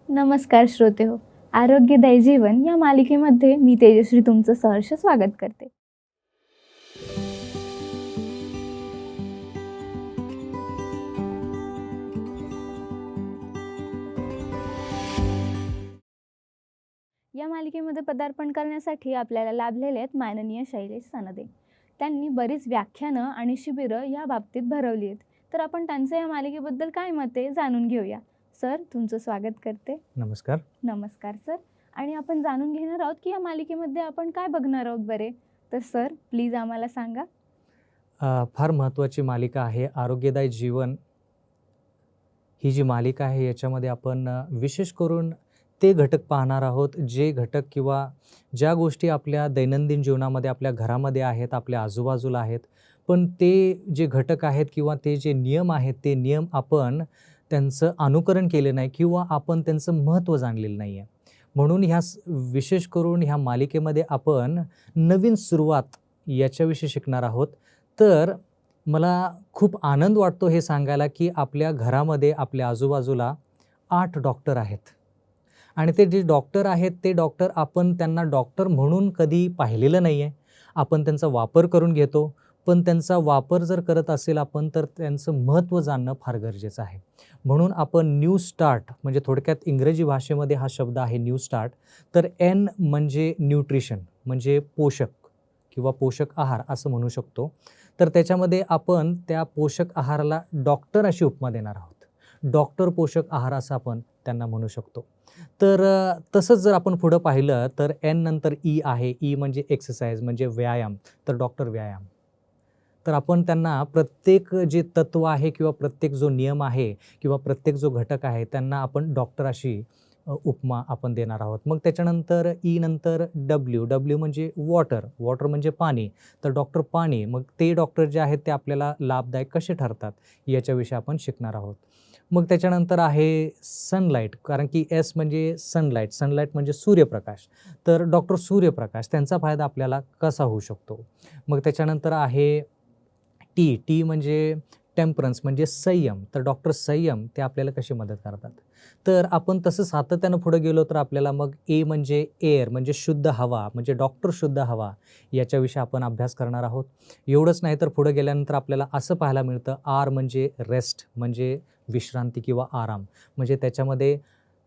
नमस्कार श्रोते हो. आरोग्यदायी जीवन या मालिकेमध्ये मी तेजश्री तुमचं सहर्ष स्वागत करते. या मालिकेमध्ये पदार्पण करण्यासाठी आपल्याला लाभलेले आहेत माननीय शैलेश सनदे. त्यांनी बरीच व्याख्यानं आणि शिबिरं या बाबतीत भरवली आहेत. तर आपण त्यांचं या मालिकेबद्दल काय मत आहे जाणून घेऊया. सर, तुमचं स्वागत करते. नमस्कार. नमस्कार सर. आणि आपण जाणून घेणार आहोत की या मालिकेमध्ये आपण काय बघणार आहोत बरे. तर सर, प्लीज आम्हाला सांगा. फार महत्त्वाची मालिका आहे आरोग्यदायी जीवन. ही जी मालिका आहे याच्यामध्ये आपण विशेष करून ते घटक पाहणार आहोत, जे घटक किंवा ज्या गोष्टी आपल्या दैनंदिन जीवनामध्ये आपल्या घरामध्ये आहेत, आपल्या आजूबाजूला आहेत. पण ते जे घटक आहेत किंवा ते जे नियम आहेत, ते नियम आपण त्यांचं अनुकरण केले नाही किंवा आपण त्यांचं महत्त्व जाणलेलं नाही आहे. म्हणून विशेष करून ह्या मालिकेमध्ये आपण नवीन सुरुवात याच्याविषयी शिकणार आहोत. तर मला खूप आनंद वाटतो हे सांगायला, की आपल्या घरामध्ये आपल्या आजूबाजूला 8 डॉक्टर आहेत आणि ते जे डॉक्टर आहेत ते डॉक्टर आपण त्यांना डॉक्टर म्हणून कधी पाहिलेलं नाही आहे. आपण त्यांचा वापर करून घेतो, पण त्यांचा वापर जर करत असेल आपण तर त्यांचं महत्त्व जाणणं फार गरजेचं आहे. म्हणून आपण न्यू स्टार्ट म्हणजे थोडक्यात इंग्रजी भाषेमध्ये हा शब्द आहे न्यू स्टार्ट. तर एन म्हणजे न्यूट्रिशन म्हणजे पोषक किंवा पोषक आहार असं म्हणू शकतो. तर त्याच्यामध्ये आपण त्या पोषक आहाराला डॉक्टर अशी उपमा देणार आहोत. डॉक्टर पोषक आहार असं आपण त्यांना म्हणू शकतो. तर तसंच जर आपण पुढं पाहिलं तर एन नंतर ई आहे. ई म्हणजे एक्सरसाइज म्हणजे व्यायाम. तर डॉक्टर व्यायाम. तर आपण त्यांना प्रत्येक जे तत्व आहे किंवा प्रत्येक जो नियम आहे किंवा प्रत्येक जो घटक आहे त्यांना आपण डॉक्टर अशी उपमा आपण देणार आहोत. मग त्याच्यानंतर ई नंतर डब्ल्यू. डब्ल्यू म्हणजे वॉटर. वॉटर म्हणजे पाणी. तर डॉक्टर पाणी. मग ते डॉक्टर जे आहेत ते आपल्याला लाभदायक कसे ठरतात याच्याविषयी आपण शिकणार आहोत. मग त्याच्यानंतर आहे सनलाईट, कारण की एस म्हणजे सनलाईट. सनलाईट म्हणजे सूर्यप्रकाश. तर डॉक्टर सूर्यप्रकाश त्यांचा फायदा आपल्याला कसा होऊ शकतो. मग त्याच्यानंतर आहे टी. टी म्हणजे टेम्परन्स म्हणजे संयम. तर डॉक्टर संयम ते आपल्याला कशी मदत करतात. तर आपण तसं सातत्यानं पुढे गेलो तर आपल्याला मग ए म्हणजे एअर म्हणजे शुद्ध हवा म्हणजे डॉक्टर शुद्ध हवा याच्याविषयी आपण अभ्यास करणार आहोत. एवढंच नाही तर पुढे गेल्यानंतर आपल्याला असं पाहायला मिळतं आर म्हणजे रेस्ट म्हणजे विश्रांती किंवा आराम. म्हणजे त्याच्यामध्ये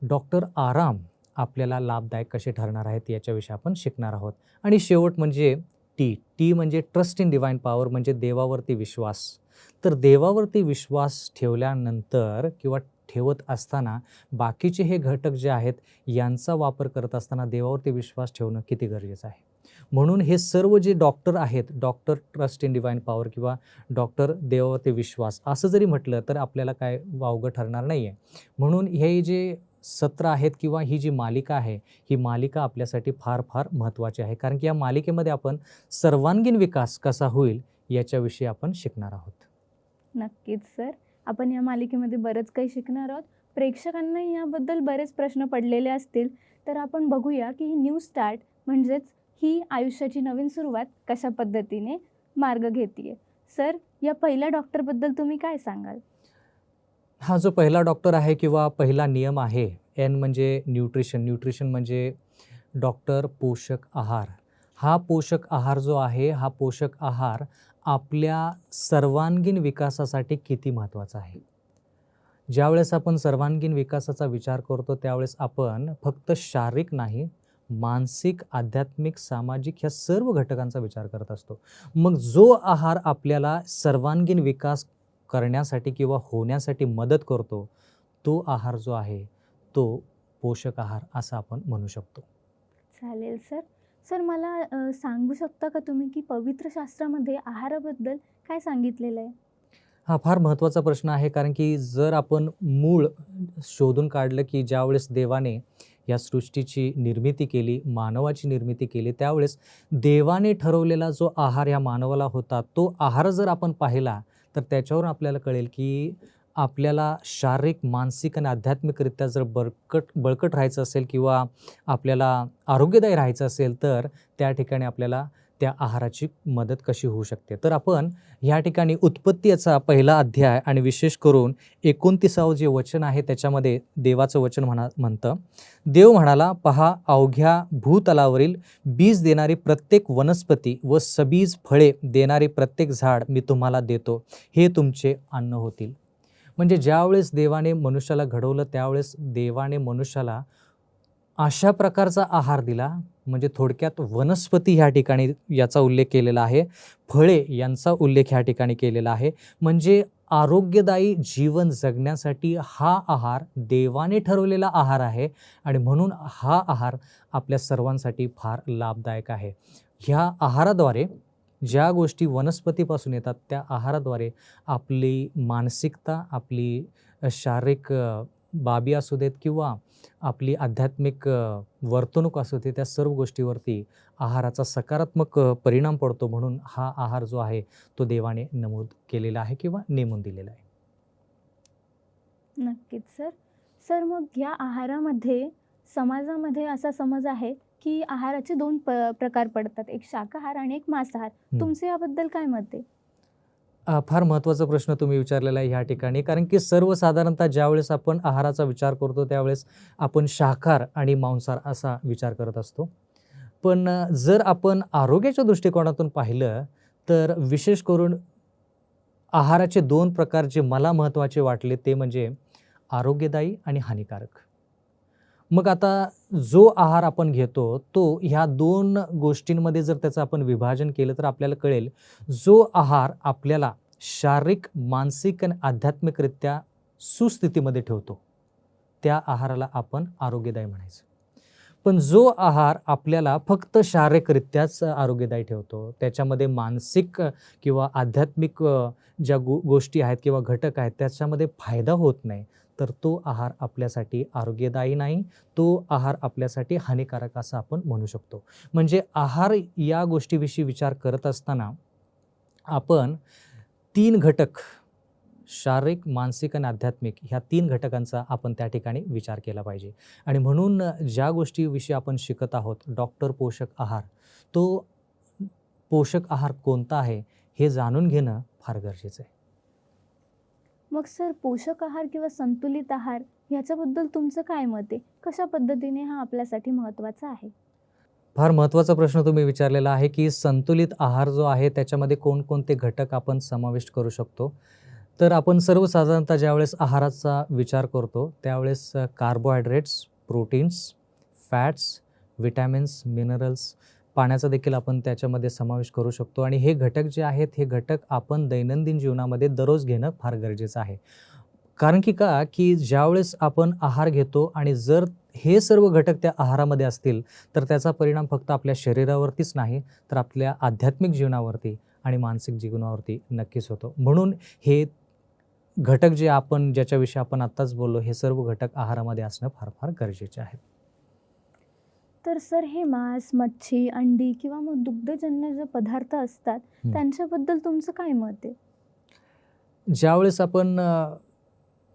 डॉक्टर आराम आपल्याला लाभदायक कसे ठरणार आहेत याच्याविषयी आपण शिकणार आहोत. आणि शेवट म्हणजे टी. टी म्हणजे ट्रस्ट इन डिवाइन पॉवर म्हणजे देवावरती विश्वास. तर देवावरती विश्वास ठेवल्यानंतर किंवा ठेवत असताना बाकीचे हे घटक जे आहेत यांचा वापर करत असताना देवावरती विश्वास ठेवणं किती गरजेचं आहे. म्हणून हे सर्व जे डॉक्टर आहेत, doctor trust in divine power किंवा डॉक्टर देवावरती विश्वास असं जरी म्हटलं तर आपल्याला काय वावगं ठरणार नाही आहे. म्हणून हे जे सत्र आहेत किंवा ही जी मालिका आहे, ही मालिका आपल्यासाठी फार फार महत्त्वाची आहे. कारण की या मालिकेमध्ये आपण सर्वांगीण विकास कसा होईल याच्याविषयी आपण शिकणार आहोत. नक्कीच सर. आपण या मालिकेमध्ये बरंच काही शिकणार आहोत. प्रेक्षकांनाही याबद्दल बरेच प्रश्न पडलेले असतील. तर आपण बघूया की ही न्यू स्टार्ट म्हणजेच ही आयुष्याची नवीन सुरुवात कशा पद्धतीने मार्ग घेतीये. सर, या पहिल्या डॉक्टरबद्दल तुम्ही काय सांगाल? हा जो पहिला डॉक्टर आहे किंवा पहिला नियम आहे, एन म्हणजे न्यूट्रिशन. न्यूट्रिशन म्हणजे डॉक्टर पोषक आहार. हा पोषक आहार जो आहे, हा पोषक आहार आपल्या सर्वांगीण विकासासाठी किती महत्त्वाचा आहे. ज्यावेळेस आपण सर्वांगीण विकासाचा विचार करतो त्यावेळेस आपण फक्त शारीरिक नाही, मानसिक, आध्यात्मिक, सामाजिक ह्या सर्व घटकांचा विचार करत असतो. मग जो आहार आपल्याला सर्वांगीण विकास करण्यासाठी किंवा होण्यासाठी मदत करतो, तो आहार जो आहे तो पोषक आहार असा आपण म्हणू शकतो. चालेल सर. सर, मला सांगू शकता का तुम्ही की पवित्र शास्त्रामध्ये आहाराबद्दल काय सांगितलेलं आहे? हा फार महत्त्वाचा प्रश्न आहे, कारण की जर आपण मूळ शोधून काढलं की ज्यावेळेस देवाने या सृष्टीची निर्मिती केली, मानवाची निर्मिती केली, त्यावेळेस देवाने ठरवलेला जो आहार या मानवाला होता, तो आहार जर आपण पाहिला तर त्याच्यावरून आपल्याला कळेल की आपल्याला शारीरिक, मानसिक आणि आध्यात्मिकरित्या जर बळकट राहायचं असेल किंवा आपल्याला आरोग्यदायी राहायचं असेल तर त्या ठिकाणी आपल्याला त्या आहाराची मदत कशी होऊ शकते. तर आपण ह्या ठिकाणी उत्पत्ती याचा पहिला अध्याय आणि विशेष करून 29वे जे वचन आहे त्याच्यामध्ये देवाचं वचन म्हणतं, देव म्हणाला, पहा, अवघ्या भूतलावरील बीज देणारी प्रत्येक वनस्पती व सबीज फळे देणारे प्रत्येक झाड मी तुम्हाला देतो, हे तुमचे अन्न होतील. म्हणजे ज्यावेळेस देवाने मनुष्याला घडवलं त्यावेळेस देवाने मनुष्याला अशा प्रकारचा आहार दिला, म्हणजे थोडक्यात वनस्पती ह्या ठिकाणी याचा उल्लेख केलेला आहे, फळे यांचा उल्लेख ह्या ठिकाणी केलेला आहे. म्हणजे आरोग्यदायी जीवन जगण्यासाठी हा आहार देवाने ठरवलेला आहार आहे आणि म्हणून हा आहार आपल्या सर्वांसाठी फार लाभदायक आहे. ह्या आहाराद्वारे ज्या गोष्टी वनस्पतीपासून येतात त्या आहाराद्वारे आपली मानसिकता, आपली शारीरिक बाबी असू देत किंवा आपली आध्यात्मिक वर्तणूक असू दे, त्या सर्व गोष्टीवरती आहाराचा सकारात्मक परिणाम पडतो. म्हणून हा आहार जो आहे तो देवाने नमूद केलेला आहे किंवा नेमून दिलेला आहे. नक्कीच सर. सर मग या आहारामध्ये समाजामध्ये असा समज आहे की आहाराचे 2 प्रकार पडतात, एक शाकाहार आणि एक मांसाहार. तुमचे याबद्दल काय मत आहे? फार महत्त्वाचा प्रश्न तुम्ही विचारलेला आहे ह्या ठिकाणी, कारण की सर्वसाधारणतः ज्यावेळेस आपण आहाराचा विचार करतो त्यावेळेस आपण शाकाहार आणि मांसाहार असा विचार करत असतो. पण जर आपण आरोग्याच्या दृष्टिकोनातून पाहिलं तर विशेष करून आहाराचे 2 प्रकार जे मला महत्त्वाचे वाटले ते म्हणजे आरोग्यदायी आणि हानिकारक. मग आता जो आहार आपण घेतो तो ह्या 2 गोष्टींमध्ये जर त्याचं आपण विभाजन केलं तर आपल्याला कळेल, जो आहार आपल्याला शारीरिक, मानसिक आणि आध्यात्मिकरित्या सुस्थितीमध्ये ठेवतो त्या आहाराला आपण आरोग्यदायी म्हणायचं. पण जो आहार आपल्याला फक्त शारीरिकरित्याच आरोग्यदायी ठेवतो, त्याच्यामध्ये मानसिक किंवा आध्यात्मिक ज्या गोष्टी आहेत किंवा घटक आहेत त्याच्यामध्ये फायदा होत नाही, तर तो आहार आपल्यासाठी आरोग्यदायी नाही, तो आहार आपल्यासाठी हानिकारक असं आपण म्हणू शकतो. म्हणजे आहार या गोष्टीविषयी विचार करत असताना आपण 3 घटक, शारीरिक, मानसिक आणि आध्यात्मिक, ह्या 3 घटकांचा आपण त्या ठिकाणी विचार केला पाहिजे. आणि म्हणून ज्या गोष्टीविषयी आपण शिकत आहोत, डॉक्टर पोषक आहार, तो पोषक आहार कोणता आहे हे जाणून घेणं फार गरजेचं आहे. मग सर पोषक आहार किंवा संतुलित आहार ह्याच्याबद्दल तुमचं काय मत आहे? कशा पद्धतीने हा आपल्यासाठी महत्त्वाचा आहे? फार महत्त्वाचा प्रश्न तुम्ही विचारलेला आहे की संतुलित आहार जो आहे त्याच्यामध्ये कोणकोणते घटक आपण समाविष्ट करू शकतो. तर आपण सर्वसाधारणतः ज्यावेळेस आहाराचा विचार करतो त्यावेळेस carbohydrates, proteins, fats, vitamins, minerals, पाण्याचा देखील आपण त्याच्यामध्ये समावेश करू शकतो. आणि हे घटक जे आहेत हे घटक आपण दैनंदिन जीवनामध्ये दररोज घेणं फार गरजेचं आहे. कारण की ज्यावेळेस आपण आहार घेतो आणि जर हे सर्व घटक त्या आहारामध्ये असतील तर त्याचा परिणाम फक्त आपल्या शरीरावरतीच नाही तर आपल्या आध्यात्मिक जीवनावरती आणि मानसिक जीवनावरती नक्कीच होतो. म्हणून हे घटक जे आपण ज्याच्याविषयी आपण आत्ताच बोललो हे सर्व घटक आहारामध्ये असणं फार फार गरजेचे आहे. तर सर हे मांस, मच्छी, अंडी किंवा मग दुग्धजन्य जे पदार्थ असतात त्यांच्याबद्दल तुमचं काय मत आहे? ज्यावेळेस आपण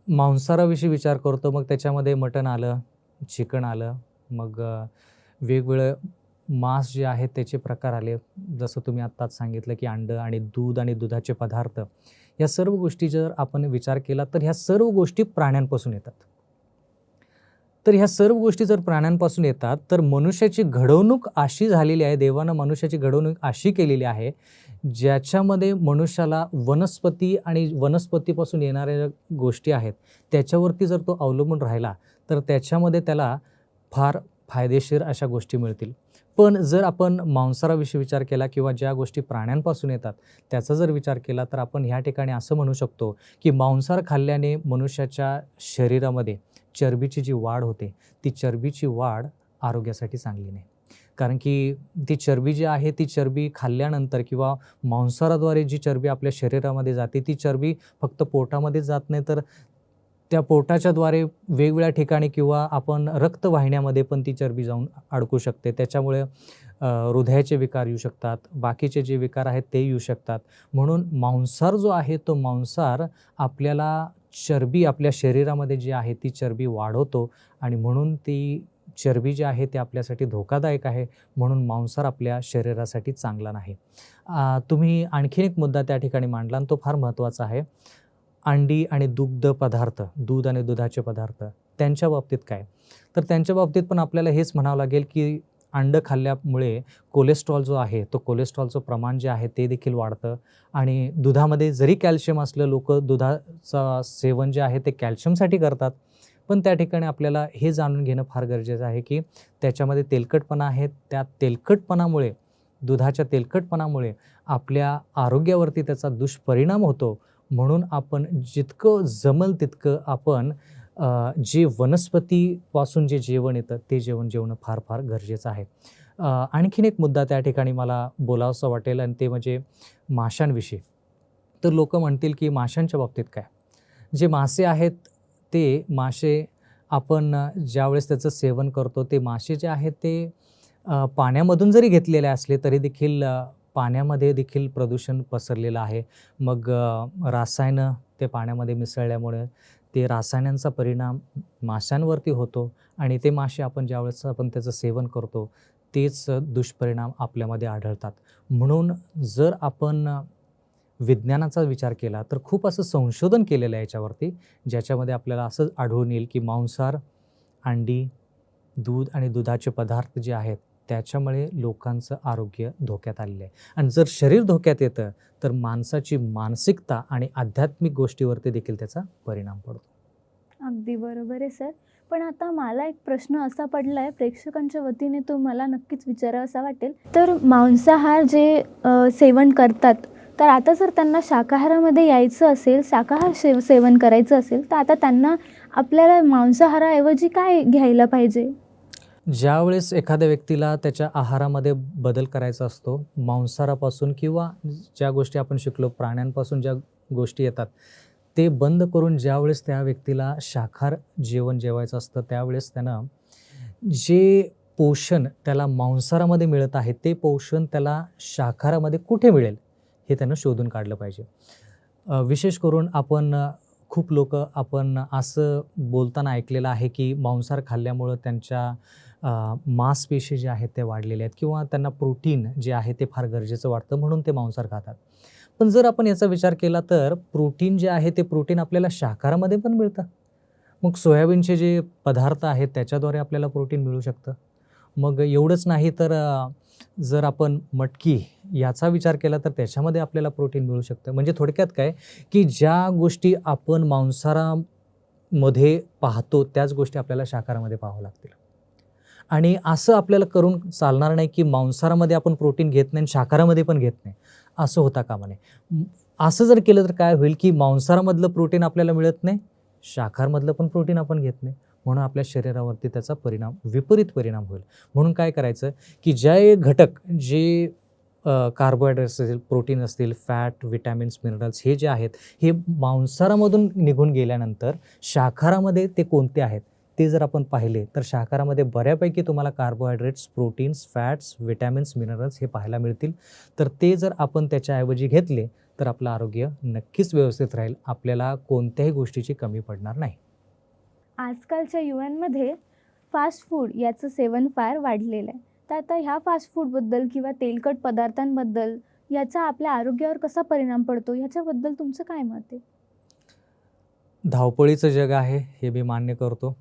मांसाहाराविषयी विचार करतो मग त्याच्यामध्ये मटण आलं, चिकन आलं, मग वेगवेगळं मांस जे आहेत त्याचे प्रकार आले. जसं तुम्ही आत्ताच सांगितलं की अंडं आणि दूध आणि दुधाचे पदार्थ, या सर्व गोष्टी जर आपण विचार केला तर ह्या सर्व गोष्टी प्राण्यांपासून येतात. तर ह्या सर्व गोष्टी जर प्राण्यांपासून येतात तर मनुष्याची घडवणूक अशी झालेली आहे, देवानं मनुष्याची घडवणूक अशी केलेली आहे ज्याच्यामध्ये मनुष्याला वनस्पती आणि वनस्पतीपासून येणाऱ्या गोष्टी आहेत त्याच्यावरती जर तो अवलंबून राहिला तर त्याच्यामध्ये त्याला फार फायदेशीर अशा गोष्टी मिळतील. पण जर आपण मांसाहाराविषयी विचार केला किंवा ज्या गोष्टी प्राण्यांपासून येतात त्याचा जर विचार केला तर आपण ह्या ठिकाणी असं म्हणू शकतो की मांसाहार खाल्ल्याने मनुष्याच्या शरीरामध्ये चरबीची जी वाढ होते ती चरबीची वाढ आरोग्यासाठी चांगली नाही. कारण की ती चरबी जी आहे ती चरबी खाल्ल्यानंतर किंवा मांसाहाराद्वारे जी चरबी आपल्या शरीरामध्ये जाते ती चरबी फक्त पोटामध्येच जात नाही तर त्या पोटाच्याद्वारे वेगवेगळ्या ठिकाणी किंवा आपण रक्तवाहिन्यामध्ये पण ती चरबी जाऊन अडकू शकते. त्याच्यामुळे हृदयाचे विकार येऊ शकतात, बाकीचे जे विकार आहेत ते येऊ शकतात. म्हणून मांसाहार जो आहे तो मांसाहार आपल्याला चरबी आपल्या शरीरामध्ये जी आहे ती चरबी वाढवतो आणि म्हणून ती चरबी जी आहे ते आपल्यासाठी धोकादायक आहे, म्हणून मांसाहार आपल्या शरीरासाठी चांगला नाही. तुम्ही आणखीन एक मुद्दा त्या ठिकाणी मांडला आणि तो फार महत्त्वाचा आहे. अंडी आणि दुग्ध पदार्थ, दूध आणि दुधाचे पदार्थ त्यांच्या बाबतीत काय? तर त्यांच्या बाबतीत पण आपल्याला हेच म्हणावं लागेल, की अंडं खाल्ल्यामुळे कोलेस्ट्रॉल जो आहे, तो कोलेस्ट्रॉलचं प्रमाण जे आहे ते देखील वाढतं आणि दुधामध्ये जरी कॅल्शियम असलं, लोकं दुधाचं सेवन जे आहे ते कॅल्शियमसाठी करतात. पण त्या ठिकाणी आपल्याला हे जाणून घेणं फार गरजेचं आहे, की त्याच्यामध्ये तेलकटपणा आहे. त्या तेलकटपणामुळे, दुधाच्या तेलकटपणामुळे आपल्या आरोग्यावरती त्याचा दुष्परिणाम होतो. म्हणून आपण जितकं जमेल तितकं आपण जे वनस्पतीपासून जे जेवण येतं ते जेवण जेवणं फार फार गरजेचं आहे. आणखीन एक मुद्दा त्या ठिकाणी मला बोलावंसं वाटेल आणि ते म्हणजे माशांविषयी. तर लोकं म्हणतील, की माशांच्या बाबतीत काय? जे मासे आहेत ते मासे आपण ज्यावेळेस त्याचं सेवन करतो, ते मासे जे आहेत ते पाण्यामधून जरी घेतलेले असले तरी देखील पाण्यामध्ये देखील प्रदूषण पसरलेलं आहे. मग रसायनं ते पाण्यामध्ये मिसळल्यामुळे ते रसायनांचा परिणाम माशांवरती होतो आणि ते मासे आपण ज्यावेळेस आपण त्याचं सेवन करतो, तेच दुष्परिणाम आपल्यामध्ये आढळतात. म्हणून जर आपण विज्ञानाचा विचार केला तर खूप असं संशोधन केलेलं आहे याच्यावरती, ज्याच्यामध्ये आपल्याला असं आढळून येईल, की मांसाहार, अंडी, दूध आणि दुधाचे पदार्थ जे आहेत, त्याच्यामुळे लोकांचं आरोग्य धोक्यात आलेलं आहे. आणि जर शरीर धोक्यात येतं, तर माणसाची मानसिकता आणि आध्यात्मिक गोष्टीवरती देखील त्याचा परिणाम पडतो. अगदी बरोबर आहे सर. पण आता मला एक प्रश्न असा पडला आहे प्रेक्षकांच्या वतीने, तो मला नक्कीच विचारावासा वाटेल. तर मांसाहार जे सेवन करतात, तर आता जर त्यांना शाकाहारामध्ये यायचं असेल, शाकाहार सेवन करायचं असेल, तर आता त्यांना आपल्याला मांसाहाराऐवजी काय घ्यायला पाहिजे? ज्यावेळेस एखाद्या व्यक्तीला त्याच्या आहारामध्ये बदल करायचा असतो, मांसाहारापासून किंवा ज्या गोष्टी आपण शिकलो प्राण्यांपासून ज्या गोष्टी येतात, ते बंद करून ज्यावेळेस त्या व्यक्तीला शाकाहार जेवण जेवायचं असतं, त्यावेळेस त्यानं जे पोषण त्याला मांसाहारामध्ये मिळत आहे, ते पोषण त्याला शाकाहारामध्ये कुठे मिळेल, हे त्यानं शोधून काढलं पाहिजे. विशेष करून आपण खूप लोकं आपण असं बोलताना ऐकलेलं आहे, की मांसाहार खाल्ल्यामुळं त्यांच्या मांसपेशी जे आहेत ते वाढलेल्या आहेत किंवा त्यांना प्रोटीन जे आहे ते फार गरजेचं वाटतं म्हणून ते मांसाहार खातात. पण जर आपण याचा विचार केला तर प्रोटीन जे आहे ते प्रोटीन आपल्याला शाकाहारामध्ये पण मिळतं. मग सोयाबीनचे जे पदार्थ आहेत त्याच्याद्वारे आपल्याला प्रोटीन मिळू शकतं. मग एवढंच नाही तर जर आपण मटकी याचा विचार केला तर त्याच्यामध्ये आपल्याला प्रोटीन मिळू शकतं. म्हणजे थोडक्यात काय, की ज्या गोष्टी आपण मांसाहारामध्ये पाहतो त्याच गोष्टी आपल्याला शाकाहारामध्ये पाहाव्या लागतील. आणि असं आपल्याला करून चालणार नाही, की मांसाहारामध्ये आपण प्रोटीन घेत नाही आणि शाकाहारामध्ये पण घेत नाही, असं होता कामा नये. असं जर केलं तर काय होईल, की मांसाहारामधलं प्रोटीन आपल्याला मिळत नाही, शाकाहारमधलं पण प्रोटीन आपण घेत नाही. म्हणून आपल्या शरीरावरती त्याचा विपरीत परिणाम होईल. म्हणून काय करायचं, की जे घटक जे कार्बोहायड्रेट्स असतील, प्रोटीन असतील, फॅट, विटॅमिन्स, मिनरल्स हे जे आहेत, हे मांसाहारामधून निघून गेल्यानंतर शाकाहारामध्ये ते कोणते आहेत, ते जर आपण पाहिले तर शाकाहारामध्ये बऱ्यापैकी तुम्हाला carbohydrates, proteins, fats, vitamins, minerals हे पाहायला मिळतील. तर ते जर आपण त्याच्याऐवजी घेतले तर आपलं आरोग्य नक्कीच व्यवस्थित राहील. आपल्याला कोणत्याही गोष्टीची कमी पडणार नाही. आजकालच्या युवांमध्ये फास्ट फूड याचं सेवन फार वाढलेलं आहे. तर आता ह्या फास्ट फूडबद्दल किंवा तेलकट पदार्थांबद्दल याचा आपल्या आरोग्यावर कसा परिणाम पडतो, ह्याच्याबद्दल तुमचं काय मत आहे? धावपळीचं जग आहे हे मी मान्य करतो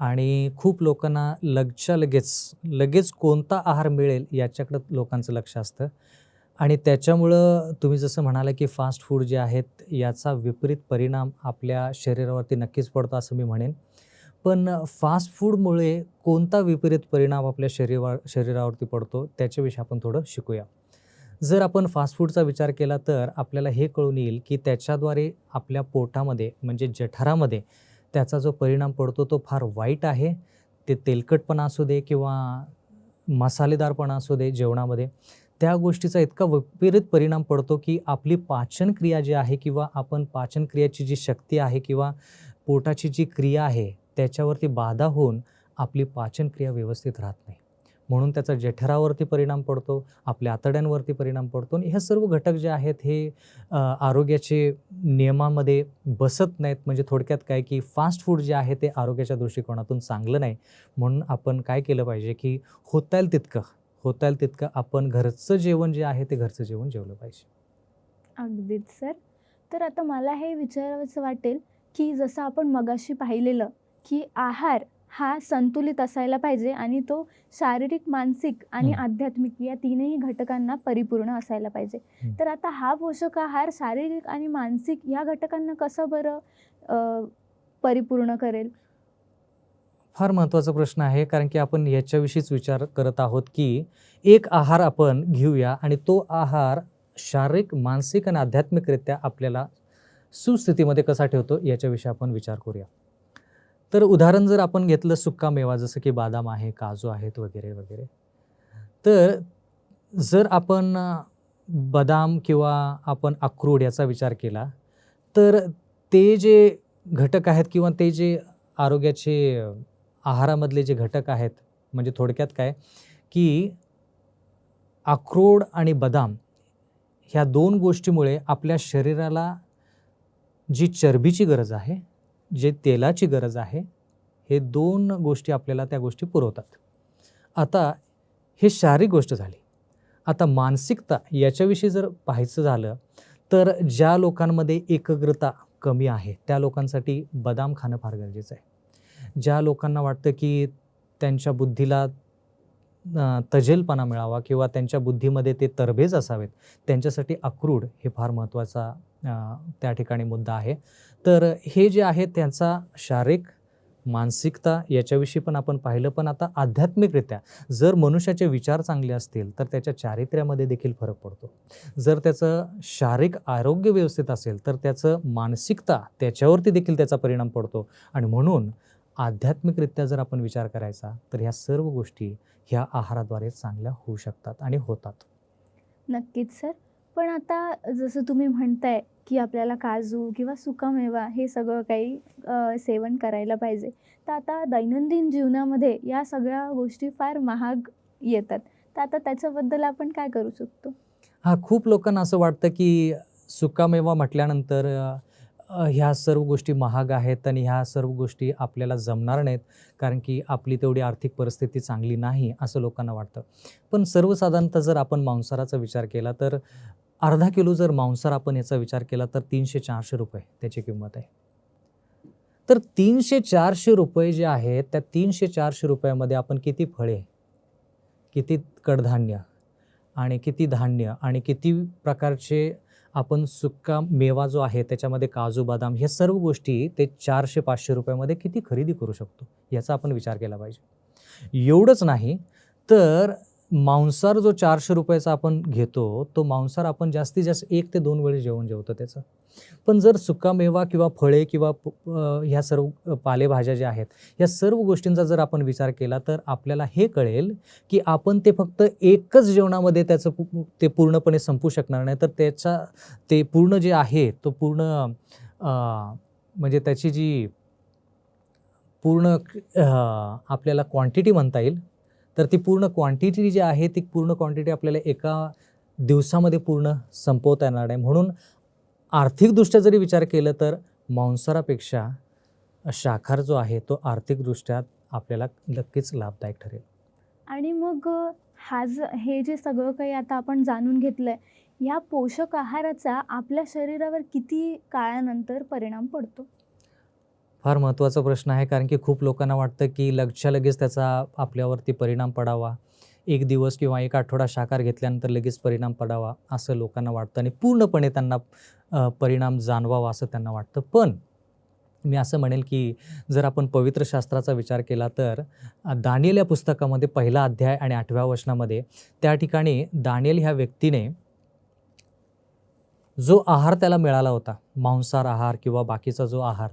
आणि खूप लोकांना लगेच कोणता आहार मिळेल याच्याकडं लोकांचं लक्ष असतं आणि त्याच्यामुळं तुम्ही जसं म्हणाला, की फास्ट फूड जे आहेत याचा विपरीत परिणाम आपल्या शरीरावरती नक्कीच पडतो असं मी म्हणेन. पण फास्ट फूडमुळे कोणता विपरीत परिणाम आपल्या शरीरावरती पडतो त्याच्याविषयी आपण थोडं शिकूया. जर आपण फास्ट फूडचा विचार केला तर आपल्याला हे कळून येईल, की त्याच्याद्वारे आपल्या पोटामध्ये म्हणजे जठरामध्ये त्याचा जो परिणाम पडतो तो फार वाईट आहे. ते तेलकटपणा असू दे किंवा मसालेदारपणा असू दे जेवणामध्ये, त्या गोष्टीचा इतका विपरीत परिणाम पडतो, की आपली पाचनक्रिया जी आहे किंवा आपण पाचनक्रियेची जी शक्ती आहे किंवा पोटाची जी क्रिया आहे त्याच्यावरती बाधा होऊन आपली पाचनक्रिया व्यवस्थित राहत नाही. म्हणून त्याचा जठरावरती परिणाम पडतो, आपल्या आतड्यांवरती परिणाम पडतो आणि ह्या सर्व घटक जे आहेत हे आरोग्याचे नियमामध्ये बसत नाहीत. म्हणजे थोडक्यात काय की फास्ट फूड जे आहे ते आरोग्याच्या दृष्टिकोनातून चांगलं नाही. म्हणून आपण काय केलं पाहिजे की होता येईल तितकं आपण घरचं जेवण जे आहे ते घरचं जेवण जेवलं पाहिजे. अगदीच सर. तर आता मला हे विचारावंसं वाटेल, की जसं आपण मगाशी पाहिलेलं, की आहार हा संतुलित असायला पाहिजे आणि तो शारीरिक, मानसिक आणि हं. आध्यात्मिक या तीनही घटकांना परिपूर्ण असायला पाहिजे. हं. तर आता हा पोषक आहार शारीरिक आणि मानसिक या घटकांना कसं बरं परिपूर्ण करेल? फार महत्त्वाचा प्रश्न आहे, कारण की आपण याच्याविषयीच विचार करत आहोत, की एक आहार आपण घेऊया आणि तो आहार शारीरिक, मानसिक आणि आध्यात्मिकरित्या आपल्याला सुस्थितीमध्ये कसा ठेवतो याच्याविषयी आपण विचार करूया. तर उदाहरण जर आपण घेतलं सुकामेवा जसं की बदाम आहे, काजू आहेत वगैरे, वगैरे. तर जर आपण बदाम किंवा आपण अक्रोड याचा विचार केला, तर ते जे घटक आहेत किंवा ते जे आरोग्याचे आहारामधले जे घटक आहेत, म्हणजे थोडक्यात काय, की अक्रोड आणि बदाम ह्या 2 गोष्टीमुळे आपल्या शरीराला जी चरबीची गरज आहे, जे तेलाची गरज आहे, हे 2 गोष्टी आपल्याला त्या गोष्टी पुरवतात. आता हे शारीरिक गोष्ट झाली. आता मानसिकता याच्याविषयी जर पाहायचं झालं, तर ज्या लोकांमध्ये एकाग्रता कमी आहे, त्या लोकांसाठी बदाम खाणं फार गरजेचं आहे. ज्या लोकांना वाटतं, की त्यांच्या बुद्धीला तजेलपणा मिळावा किंवा त्यांच्या बुद्धीमध्ये ते तरबेज असावेत, त्यांच्यासाठी अक्रोड हे फार महत्त्वाचा त्या ठिकाणी मुद्दा आहे. तर हे जे आहे त्यांचा शारीरिक, मानसिकता याच्याविषयी पण आपण पाहिलं, पण आता आध्यात्मिकरित्या जर मनुष्याचे विचार चांगले असतील, तर त्याच्या चारित्र्यामध्ये देखील फरक पडतो. जर त्याचं शारीरिक आरोग्य व्यवस्थित असेल, तर त्याचं मानसिकता त्याच्यावरती देखील त्याचा परिणाम पडतो आणि म्हणून आध्यात्मिकरित्या जर आपण विचार करायचा, तर ह्या सर्व गोष्टी ह्या आहाराद्वारे चांगल्या होऊ शकतात आणि होतात. नक्कीच सर. पण आता जसं तुम्ही म्हणताय, की आपल्याला काजू किंवा सुकामेवा हे सगळं काही सेवन करायला पाहिजे. तर आता दैनंदिन जीवनामध्ये या सगळ्या गोष्टी फार महाग येतात. तर आता त्याच्याबद्दल आपण काय करू शकतो? हां, खूप लोकांना असं वाटतं, की सुकामेवा म्हटल्यानंतर ह्या सर्व गोष्टी महाग आहेत आणि ह्या सर्व गोष्टी आपल्याला जमणार नाहीत, कारण की आपली तेवढी आर्थिक परिस्थिती चांगली नाही, असं लोकांना वाटतं. पण सर्वसाधारणतः जर आपण मांसाहाराचा विचार केला, तर अर्धा किलो जर मांसाहार आपण याचा विचार केला, तर ₹300-400 त्याची किंमत आहे. तर ₹300-400 जे आहेत, त्या ₹300-400 मध्ये आपण किती फळे, किती कडधान्य आणि किती धान्य आणि किती प्रकारचे आपण सुक्का मेवा जो आहे त्याच्यामध्ये काजू, बदाम ह्या सर्व गोष्टी ते ₹400-500 मध्ये किती खरेदी करू शकतो, याचा आपण विचार केला पाहिजे. एवढंच नाही, तर मांसाहार जो ₹400 चा आपण घेतो, तो मांसाहार आपण जास्तीत जास्त 1 ते 2 वेळेस जेवण जेवतो त्याचं. पण जर सुकामेवा किंवा फळे किंवा ह्या सर्व पालेभाज्या ज्या आहेत, या सर्व गोष्टींचा जर आपण विचार केला, तर आपल्याला हे कळेल, की आपण ते फक्त एकच जेवणामध्ये त्याचं ते पूर्णपणे संपवू शकणार नाही. तर ते पूर्ण जे आहे, तो पूर्ण म्हणजे त्याची जी पूर्ण आपल्याला क्वांटिटी म्हणता येईल, तर ती पूर्ण क्वांटिटी जी आहे, ती पूर्ण क्वांटिटी आपल्याला एका दिवसामध्ये पूर्ण संपवता येणार नाही. म्हणून आर्थिकदृष्ट्या जरी विचार केलं, तर मांसाहारापेक्षा शाकाहार जो आहे, तो आर्थिकदृष्ट्या आपल्याला नक्कीच लाभदायक ठरेल. आणि मग हे जे सगळं काही आता आपण जाणून घेतलंय, या पोषक आहाराचा आपल्या शरीरावर किती काळानंतर परिणाम पडतो? फार महत्त्वाचा प्रश्न आहे, कारण की खूप लोकांना वाटतं, की लगेचच्या लगेच त्याचा आपल्यावरती परिणाम पडावा. 1 दिवस किंवा 1 आठवडा शाकाहार घेतल्यानंतर लगेच परिणाम पडावा, असं लोकांना वाटतं आणि पूर्णपणे त्यांना परिणाम जाणवावा असं त्यांना वाटतं. पण मी असं म्हणेल, की जर आपण पवित्र शास्त्राचा विचार केला, तर दानिएल या पुस्तकामध्ये 1ला अध्याय आणि 8व्या वचनामध्ये त्या ठिकाणी दानिएल ह्या व्यक्तीने जो आहार त्याला मिळाला होता, मांसाहार आहार किंवा बाकीचा जो आहार,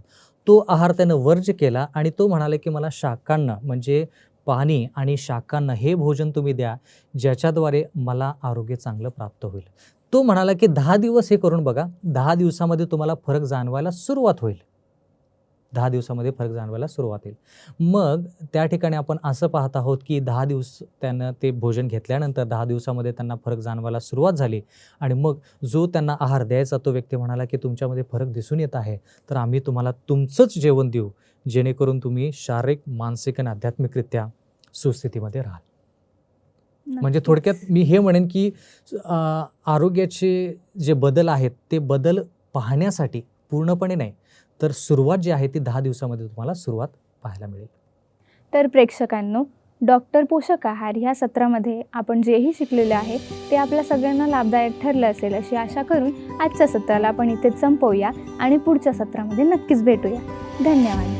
तो आहार त्यानं वर्ज्य केला आणि तो म्हणाला, की मला शाकान्न म्हणजे पाणी आणि शाकान्न हे भोजन तुम्ही द्या, ज्याच्याद्वारे मला आरोग्य चांगलं प्राप्त होईल. तो म्हणाला, की 10 दिवस हे करून बघा, 10 दिवसामध्ये तुम्हाला फरक जाणवायला सुरुवात होईल. 10 दिवसामध्ये फरक जाणवायला सुरुवात होईल. मग त्या ठिकाणी आपण असं पाहत आहोत की 10 दिवस त्यांना ते भोजन घेतल्यानंतर 10 दिवसामध्ये त्यांना फरक जाणवायला सुरुवात झाली आणि मग जो त्यांना आहार द्यायचा तो व्यक्ती म्हणाला की तुमच्यामध्ये फरक दिसून येत आहे, तर आम्ही तुम्हाला तुमचंच जेवण देऊ, जेणेकरून तुम्ही शारीरिक, मानसिक आणि आध्यात्मिकरित्या सुस्थितीमध्ये राहाल. म्हणजे नक्कीच. थोडक्यात मी हे म्हणेन की आरोग्याचे जे बदल आहेत ते बदल पाहण्यासाठी पूर्णपणे नाही, तर सुरुवात जी आहे ती 10 दिवसामध्ये तुम्हाला सुरुवात पाहायला मिळेल. तर प्रेक्षकांनो, डॉक्टर पोषक आहार ह्या सत्रामध्ये आपण जेही शिकलेले आहे ते आपल्या सगळ्यांना लाभदायक ठरलं असेल अशी आशा करून आजच्या सत्राला आपण इथेच संपवूया आणि पुढच्या सत्रामध्ये नक्कीच भेटूया. धन्यवाद.